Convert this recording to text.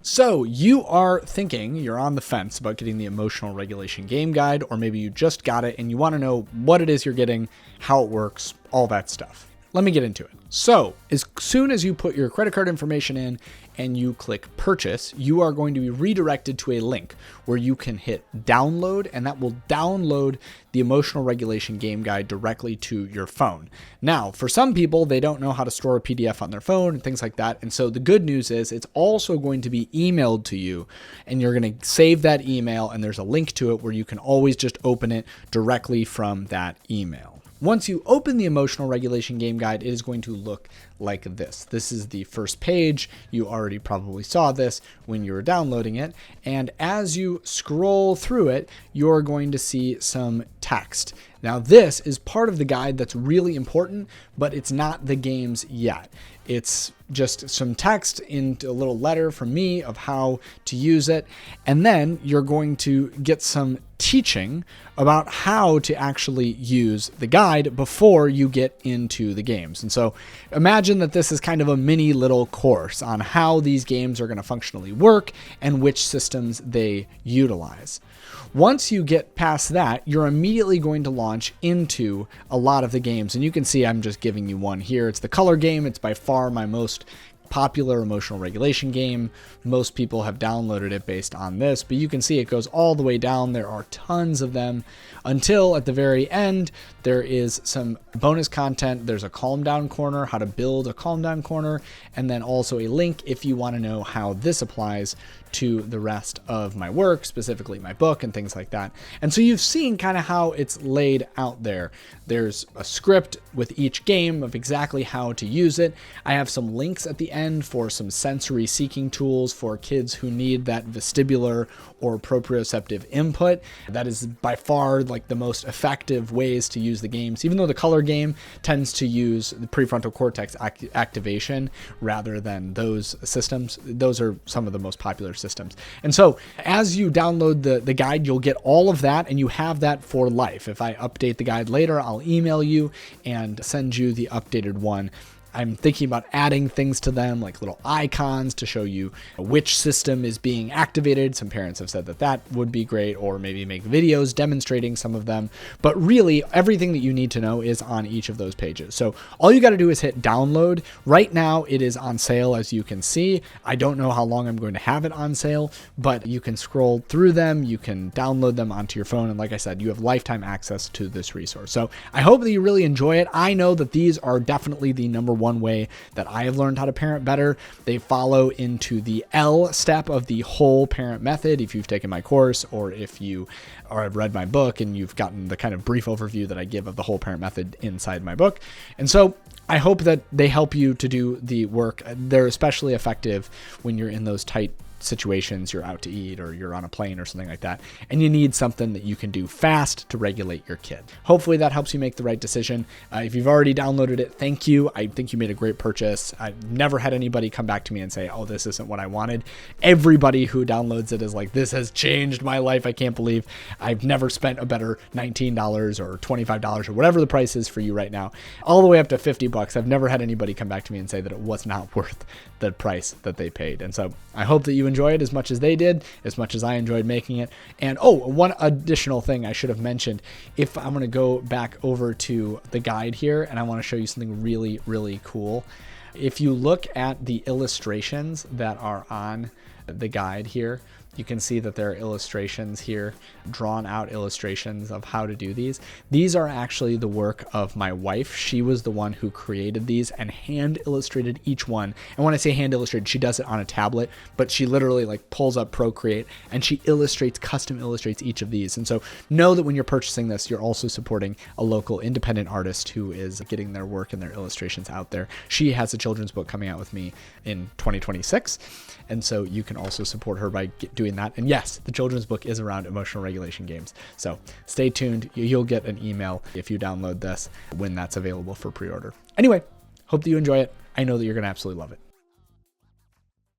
So you are thinking, you're on the fence about getting the Emotional Regulation Game Guide, or maybe you just got it and you want to know what it is you're getting, how it works, all that stuff. Let me get into it. So as soon as you put your credit card information in and you click purchase, you are going to be redirected to a link where you can hit download, and that will download the Emotional Regulation Game Guide directly to your phone. Now, for some people, they don't know how to store a PDF on their phone and things like that. And so the good news is it's also going to be emailed to you, and you're going to save that email, and there's a link to it where you can always just open it directly from that email. Once you open the Emotional Regulation Game Guide, it is going to look like this. This is the first page. You already probably saw this when you were downloading it. And as you scroll through it, you're going to see some text. Now, this is part of the guide that's really important, but it's not the games yet. It's just some text in a little letter from me of how to use it. And then you're going to get some teaching about how to actually use the guide before you get into the games. And so imagine that this is kind of a mini little course on how these games are going to functionally work and which systems they utilize. Once you get past that, you're immediately going to launch into a lot of the games. And you can see I'm just giving you one here. It's the color game. It's by far my most popular emotional regulation game. Most people have downloaded it based on this, but you can see it goes all the way down. There are tons of them until at the very end, there is some bonus content. There's a calm down corner, how to build a calm down corner, and then also a link if you want to know how this applies to the rest of my work, specifically my book and things like that. And so you've seen kind of how it's laid out there. There's a script with each game of exactly how to use it. I have some links at the end for some sensory seeking tools for kids who need that vestibular or proprioceptive input. That is by far like the most effective ways to use the games, even though the color game tends to use the prefrontal cortex activation rather than those systems. Those are some of the most popular systems. And so as you download the guide, you'll get all of that, and you have that for life. If I update the guide later, I'll email you and send you the updated one. I'm thinking about adding things to them, like little icons to show you which system is being activated. Some parents have said that that would be great, or maybe make videos demonstrating some of them. But really, everything that you need to know is on each of those pages. So all you got to do is hit download. Right now, it is on sale, as you can see. I don't know how long I'm going to have it on sale, but you can scroll through them. You can download them onto your phone. And like I said, you have lifetime access to this resource. So I hope that you really enjoy it. I know that these are definitely the number one way that I have learned how to parent better. They follow into the L step of the whole parent method. If you've taken my course, or if you have read my book and you've gotten the kind of brief overview that I give of the whole parent method inside my book. And so I hope that they help you to do the work. They're especially effective when you're in those tight situations, you're out to eat or you're on a plane or something like that, and you need something that you can do fast to regulate your kid. Hopefully that helps you make the right decision. If you've already downloaded it, thank you. I think you made a great purchase. I've never had anybody come back to me and say, oh, this isn't what I wanted. Everybody who downloads it is like, this has changed my life. I can't believe I've never spent a better $19 or $25 or whatever the price is for you right now, all the way up to $50. I've never had anybody come back to me and say that it was not worth the price that they paid. And so I hope that you enjoy it as much as they did, as much as I enjoyed making it. And one additional thing I should have mentioned, if I'm going to go back over to the guide here and I want to show you something really, really cool. If you look at the illustrations that are on the guide here, you can see that there are illustrations here, drawn out illustrations of how to do these. These are actually the work of my wife. She was the one who created these and hand illustrated each one. And when I say hand illustrated, she does it on a tablet, but she literally like pulls up Procreate and she custom illustrates each of these. And so know that when you're purchasing this, you're also supporting a local independent artist who is getting their work and their illustrations out there. She has a children's book coming out with me in 2026. And so you can also support her by doing that. And yes, the children's book is around emotional regulation games. So stay tuned. You'll get an email if you download this when that's available for pre-order. Anyway, hope that you enjoy it. I know that you're going to absolutely love it.